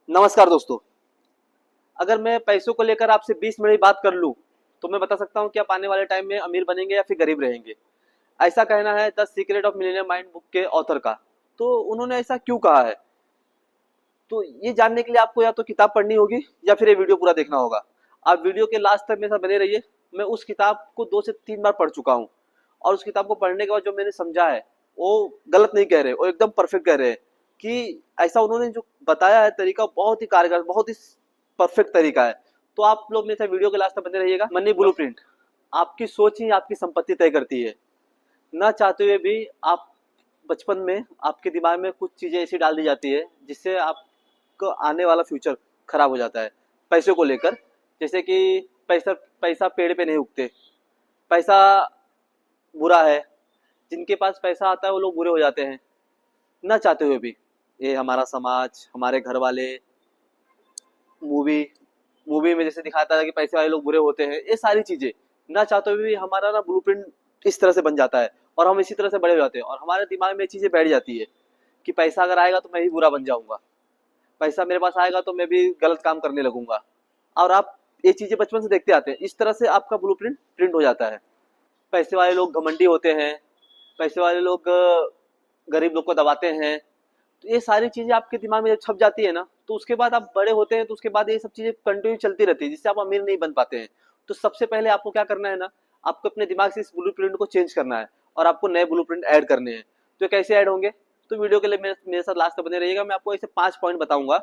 नमस्कार दोस्तों। अगर मैं पैसों को लेकर आपसे 20 मिनट बात कर लूं तो मैं बता सकता हूं कि आप आने वाले टाइम में अमीर बनेंगे या फिर गरीब रहेंगे। ऐसा कहना है the secret of millionaire mind book के ऑथर का। तो उन्होंने ऐसा क्यों कहा है, तो ये जानने के लिए आपको या तो किताब पढ़नी होगी या फिर ये वीडियो पूरा देखना होगा। आप वीडियो के लास्ट तक मेरे साथ बने रहिए। मैं उस किताब को 2 से 3 बार पढ़ चुका हूँ और उस किताब को पढ़ने के बाद जो मैंने समझा है वो गलत नहीं कह रहे, वो एकदम परफेक्ट कह रहे हैं कि ऐसा उन्होंने जो बताया है तरीका बहुत ही कारगर, बहुत ही परफेक्ट तरीका है। तो आप लोग मेरे साथ वीडियो के लास्ट तक बने रहिएगा। Money blueprint. आपकी सोच ही आपकी संपत्ति तय करती है। ना चाहते हुए भी आप बचपन में आपके दिमाग में कुछ चीजें ऐसी डाल दी जाती है जिससे आपको आने वाला फ्यूचर खराब हो जाता है। पैसे को लेकर, जैसे कि पैसा पैसा पेड़ पे नहीं उगते, पैसा बुरा है, जिनके पास पैसा आता है वो लोग बुरे हो जाते हैं ना चाहते हुए भी। ये हमारा समाज, हमारे घर वाले, मूवी मूवी में जैसे दिखाता है कि पैसे वाले लोग बुरे होते हैं, ये सारी चीजें ना चाहते हुए भी हमारा ना ब्लूप्रिंट इस तरह से बन जाता है और हम इसी तरह से बड़े हो जाते हैं और हमारे दिमाग में ये चीजें बैठ जाती है कि पैसा अगर आएगा तो मैं भी बुरा बन जाऊंगा, पैसा मेरे पास आएगा तो मैं भी गलत काम करने लगूंगा। और आप ये चीजें बचपन से देखते आते हैं, इस तरह से आपका ब्लूप्रिंट प्रिंट हो जाता है। पैसे वाले लोग घमंडी होते हैं, पैसे वाले लोग गरीब लोग को दबाते हैं। तो ये सारी चीजें आपके दिमाग में जब छप जाती है ना, तो उसके बाद आप बड़े होते हैं तो उसके बाद ये सब चीजें कंटिन्यू चलती रहती है जिससे आप अमीर नहीं बन पाते हैं। तो सबसे पहले आपको क्या करना है ना, आपको अपने दिमाग से इस ब्लूप्रिंट को चेंज करना है और आपको नए ब्लूप्रिंट ऐड करने हैं। तो कैसे ऐड होंगे, तो वीडियो के लिए मेरे साथ लास्ट तक बने रहिएगा। मैं आपको ऐसे 5 पॉइंट बताऊंगा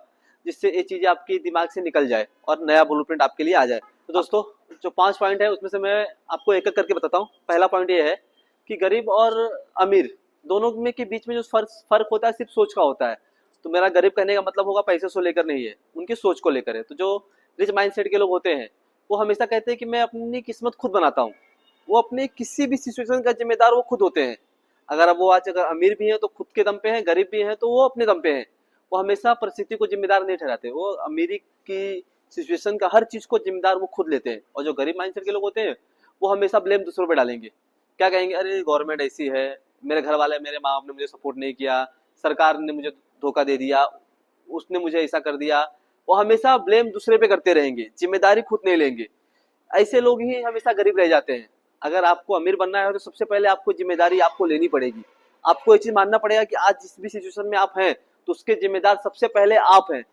जिससे ये चीजें आपके दिमाग से निकल जाए और नया ब्लूप्रिंट आपके लिए आ जाए। तो दोस्तों, जो 5 पॉइंट है उसमें से मैं आपको एक एक करके बताता हूँ। पहला पॉइंट ये है कि गरीब और अमीर दोनों में के बीच में जो फर्क होता है सिर्फ सोच का होता है। तो मेरा गरीब कहने का मतलब होगा पैसे को लेकर नहीं है, उनकी सोच को लेकर है। तो जो रिच माइंडसेट के लोग होते हैं वो हमेशा कहते हैं कि मैं अपनी किस्मत खुद बनाता हूँ। वो अपने किसी भी सिचुएशन का जिम्मेदार वो खुद होते हैं। अगर वो आज अगर अमीर भी है तो खुद के दम पे है, गरीब भी है तो वो अपने दम पे है। वो हमेशा परिस्थिति को जिम्मेदार नहीं ठहराते, वो अमीरी की सिचुएशन का हर चीज को जिम्मेदार वो खुद लेते हैं। और जो गरीब माइंडसेट के लोग होते हैं वो हमेशा ब्लेम दूसरों पे डालेंगे। क्या कहेंगे, अरे गवर्नमेंट ऐसी है, मेरे घर वाले, मेरे माँ बाप ने मुझे सपोर्ट नहीं किया, सरकार ने मुझे धोखा दे दिया, उसने मुझे ऐसा कर दिया। वो हमेशा ब्लेम दूसरे पे करते रहेंगे, जिम्मेदारी खुद नहीं लेंगे। ऐसे लोग ही हमेशा गरीब रह जाते हैं। अगर आपको अमीर बनना है तो सबसे पहले आपको जिम्मेदारी आपको लेनी पड़ेगी। आपको ये चीज मानना पड़ेगा कि आज जिस भी सिचुएशन में आप हैं तो उसके जिम्मेदार सबसे पहले आप हैं,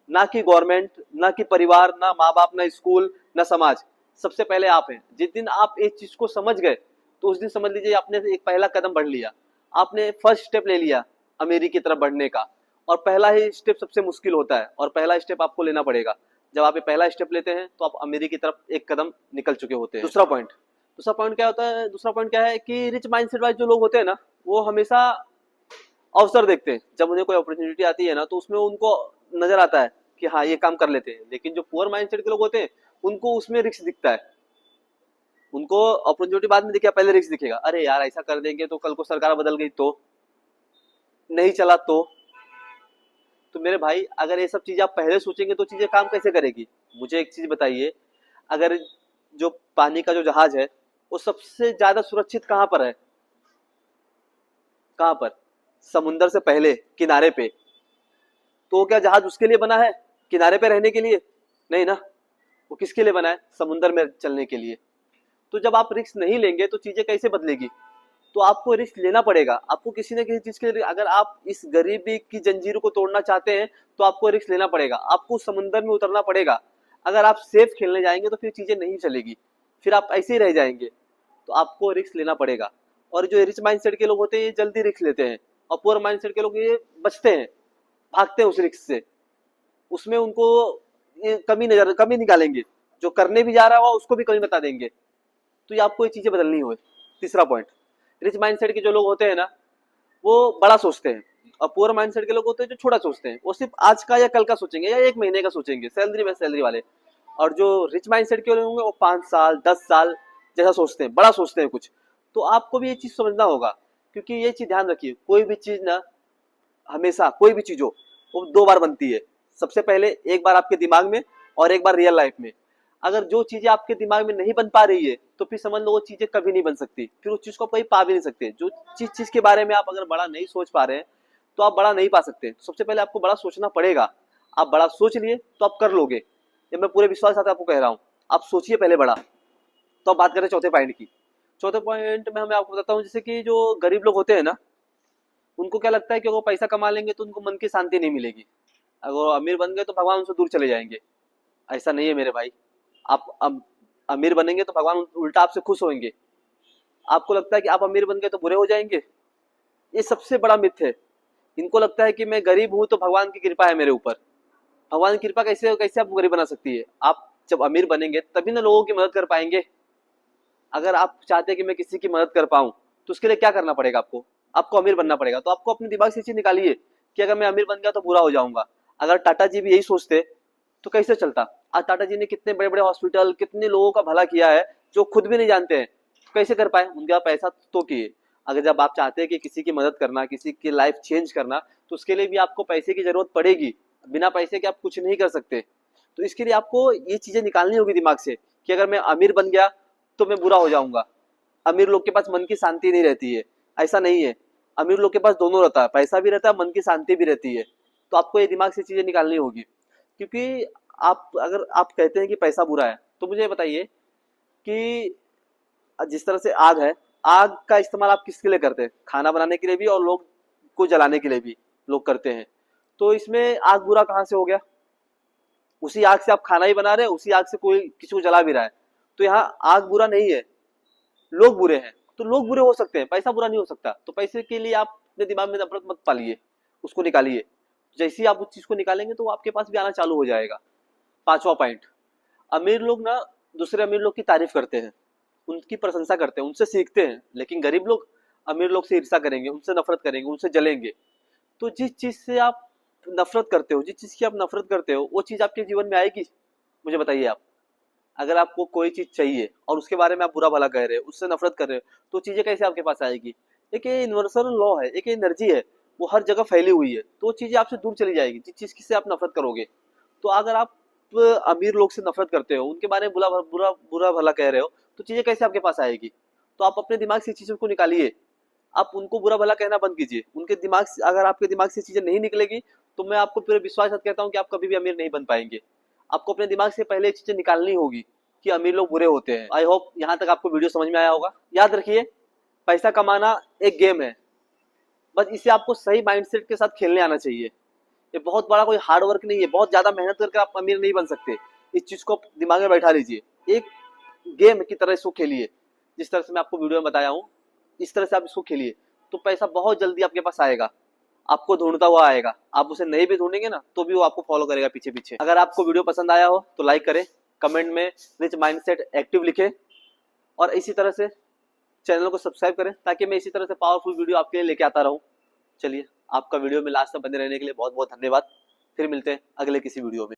ना कि गवर्नमेंट, ना कि परिवार, ना माँ बाप, ना स्कूल, ना समाज। सबसे पहले आप हैं। जिस दिन आप इस चीज को समझ गए तो उस दिन समझ लीजिए आपने एक पहला कदम बढ़ लिया, आपने फर्स्ट स्टेप ले लिया अमीरी की तरफ बढ़ने का। और पहला ही स्टेप सबसे मुश्किल होता है और पहला स्टेप आपको लेना पड़ेगा। जब आप ये पहला स्टेप लेते हैं तो आप अमीरी की तरफ एक कदम निकल चुके होते हैं। दूसरा पॉइंट क्या होता है, दूसरा पॉइंट क्या है कि रिच माइंडसेट वाले जो लोग होते हैं ना वो हमेशा अवसर देखते हैं। जब उन्हें कोई अपॉर्चुनिटी आती है ना तो उसमें उनको नजर आता है कि हाँ ये काम कर लेते हैं। लेकिन जो पुअर माइंडसेट के लोग होते हैं उनको उसमें रिस्क दिखता है। उनको अपॉर्चुनिटी बाद में दिखेगा, पहले रिस्क दिखेगा। अरे यार ऐसा कर देंगे तो कल को सरकार बदल गई तो, नहीं चला तो मेरे भाई अगर ये सब चीजें आप पहले सोचेंगे तो चीजें काम कैसे करेगी। मुझे एक चीज बताइए, अगर जो पानी का जो जहाज है वो सबसे ज्यादा सुरक्षित कहाँ पर है, कहाँ पर, समुंदर से पहले किनारे पे। तो क्या जहाज उसके लिए बना है, किनारे पे रहने के लिए? नहीं ना, वो किसके लिए बना है, समुंदर में चलने के लिए। तो जब आप रिस्क नहीं लेंगे तो चीजें कैसे बदलेगी। तो आपको रिस्क लेना पड़ेगा। आपको किसी न किसी चीज के लिए, अगर आप इस गरीबी की जंजीर को तोड़ना चाहते हैं तो आपको रिस्क लेना पड़ेगा, आपको समुंदर में उतरना पड़ेगा। अगर आप सेफ खेलने जाएंगे तो फिर चीजें नहीं चलेगी, फिर आप ऐसे ही रह जाएंगे। तो आपको रिस्क लेना पड़ेगा। और जो रिच माइंडसेट के लोग होते हैं ये जल्दी रिस्क लेते हैं और पुअर माइंडसेट के लोग ये बचते हैं, भागते हैं उस रिस्क से। उसमें उनको ये कमी निकालेंगे, जो करने भी जा रहा हो उसको भी कमी बता देंगे। तो ये आपको ये चीजें बदलनी हो। तीसरा पॉइंट, रिच माइंडसेट के जो लोग होते हैं ना वो बड़ा सोचते हैं और पुअर माइंडसेट के लोग होते हैं जो छोटा सोचते हैं। वो सिर्फ आज का या कल का सोचेंगे या एक महीने का सोचेंगे, सैलरी में सैलरी वाले। और जो रिच माइंडसेट के लोग होंगे वो 5 साल 10 साल जैसा सोचते हैं, बड़ा सोचते हैं कुछ। तो आपको भी ये चीज समझना होगा, क्योंकि ये चीज ध्यान रखिए, कोई भी चीज ना, हमेशा कोई भी चीज हो वो 2 बार बनती है। सबसे पहले एक बार आपके दिमाग में और एक बार रियल लाइफ में। अगर जो चीजें आपके दिमाग में नहीं बन पा रही है तो फिर समझ लो वो चीजें कभी नहीं बन सकती, फिर उस चीज को आप कभी पा भी नहीं सकते। जो चीज के बारे में आप अगर बड़ा नहीं सोच पा रहे हैं तो आप बड़ा नहीं पा सकते। तो सबसे पहले आपको बड़ा सोचना पड़ेगा। आप बड़ा सोच लिए तो आप कर लोगे, ये मैं पूरे विश्वास के साथ आपको कह रहा हूँ। आप सोचिए पहले बड़ा। तो अब बात करें चौथे पॉइंट की। चौथे पॉइंट में मैं आपको बताता हूँ, जैसे कि जो गरीब लोग होते हैं ना, उनको क्या लगता है कि वो पैसा कमा लेंगे तो उनको मन की शांति नहीं मिलेगी, अगर वो अमीर बन गए तो भगवान उनसे दूर चले जाएंगे। ऐसा नहीं है मेरे भाई। आप अमीर बनेंगे तो भगवान उल्टा आपसे खुश होंगे। आपको लगता है कि आप अमीर बन गए तो बुरे हो जाएंगे, ये सबसे बड़ा मिथ है। इनको लगता है कि मैं गरीब हूं तो भगवान की कृपा है मेरे ऊपर। भगवान की कृपा कैसे कैसे आपको गरीब बना सकती है? आप जब अमीर बनेंगे तभी ना लोगों की मदद कर पाएंगे। अगर आप चाहते हैं कि मैं किसी की मदद कर पाऊं तो उसके लिए क्या करना पड़ेगा? आपको अमीर बनना पड़ेगा। तो आपको अपने दिमाग से चीज निकालिए कि अगर मैं अमीर बन गया तो बुरा हो जाऊंगा। अगर टाटा जी भी यही सोचते तो कैसे चलता? आज टाटा जी ने कितने बड़े बड़े हॉस्पिटल, कितने लोगों का भला किया है जो खुद भी नहीं जानते हैं, तो कैसे कर पाए? उनके पास पैसा तो किए। अगर जब आप चाहते हैं कि किसी की मदद करना, किसी की लाइफ चेंज करना, तो उसके लिए भी आपको पैसे की जरूरत पड़ेगी। बिना पैसे के आप कुछ नहीं कर सकते। तो इसके लिए आपको ये चीजें निकालनी होगी दिमाग से कि अगर मैं अमीर बन गया तो मैं बुरा हो जाऊंगा। अमीर लोग के पास मन की शांति नहीं रहती है, ऐसा नहीं है। अमीर लोग के पास दोनों रहता है, पैसा भी रहता है, मन की शांति भी रहती है। तो आपको ये दिमाग से चीजें निकालनी होगी। क्योंकि अगर आप कहते हैं कि पैसा बुरा है, तो मुझे बताइए कि जिस तरह से आग है, आग का इस्तेमाल आप किसके लिए करते हैं? खाना बनाने के लिए भी और लोग को जलाने के लिए भी लोग करते हैं। तो इसमें आग बुरा कहाँ से हो गया? उसी आग से आप खाना ही बना रहे हैं, उसी आग से कोई किसी को जला भी रहा है। तो यहाँ आग बुरा नहीं है, लोग बुरे हैं। तो लोग बुरे हो सकते हैं, पैसा बुरा नहीं हो सकता। तो पैसे के लिए आप अपने दिमाग में नफरत मत पालिए, उसको निकालिए। जैसे ही आप उस चीज को निकालेंगे तो वो आपके पास भी आना चालू हो जाएगा। पांचवा पॉइंट, अमीर लोग ना दूसरे अमीर लोग की तारीफ करते हैं, उनकी प्रशंसा करते हैं, उनसे सीखते हैं। लेकिन गरीब लोग अमीर लोग से ईर्ष्या करेंगे, उनसे नफरत करेंगे, उनसे जलेंगे। तो जिस चीज से आप नफरत करते हो, जिस चीज की आप नफरत करते हो, वो चीज आपके जीवन में आएगी? मुझे बताइए आप। अगर आपको कोई चीज चाहिए और उसके बारे में आप बुरा भला कह रहे हो, उससे नफरत कर रहे हो, तो चीजें कैसे आपके पास आएगी? एक ये यूनिवर्सल लॉ है, एक एनर्जी है, वो हर जगह फैली हुई है। तो वो चीजें आपसे दूर चली जाएगी जिस चीज से आप नफरत करोगे। तो अगर आप अमीर लोग से नफरत करते हो, उनके बारे में बुरा बुरा बुरा भला कह रहे हो, तो चीजें कैसे आपके पास आएगी? तो आप अपने दिमाग से चीजों को निकालिए। आप उनको बुरा भला कहना बंद कीजिए। उनके दिमाग से, अगर आपके दिमाग से चीजें नहीं निकलेगी, तो मैं आपको पूरे विश्वास के साथ कहता हूँ कि आप कभी भी अमीर नहीं बन पाएंगे। आपको अपने दिमाग से पहले चीजें निकालनी होगी कि अमीर लोग बुरे होते हैं। आई होप यहाँ तक आपको वीडियो समझ में आया होगा। याद रखिए, पैसा कमाना एक गेम है, बस इसे आपको सही माइंडसेट के साथ खेलने आना चाहिए। ये बहुत बड़ा कोई हार्ड वर्क नहीं है, बहुत ज्यादा मेहनत करके आप अमीर नहीं बन सकते। इस चीज को दिमाग में बैठा लीजिए। एक गेम की तरह इसको खेलिए, जिस तरह से मैं आपको वीडियो में बताया हूँ, इस तरह से आप इसको खेलिए। तो पैसा बहुत जल्दी आपके पास आएगा, आपको ढूंढता हुआ आएगा। आप उसे नहीं भी ढूंढेंगे ना, तो भी वो आपको फॉलो करेगा पीछे पीछे। अगर आपको वीडियो पसंद आया हो तो लाइक करें, कमेंट में रिच माइंडसेट एक्टिव लिखें, और इसी तरह से चैनल को सब्सक्राइब करें, ताकि मैं इसी तरह से पावरफुल वीडियो आपके लिए लेके आता रहूं। चलिए, आपका वीडियो में लास्ट तक बने रहने के लिए बहुत बहुत धन्यवाद। फिर मिलते हैं अगले किसी वीडियो में।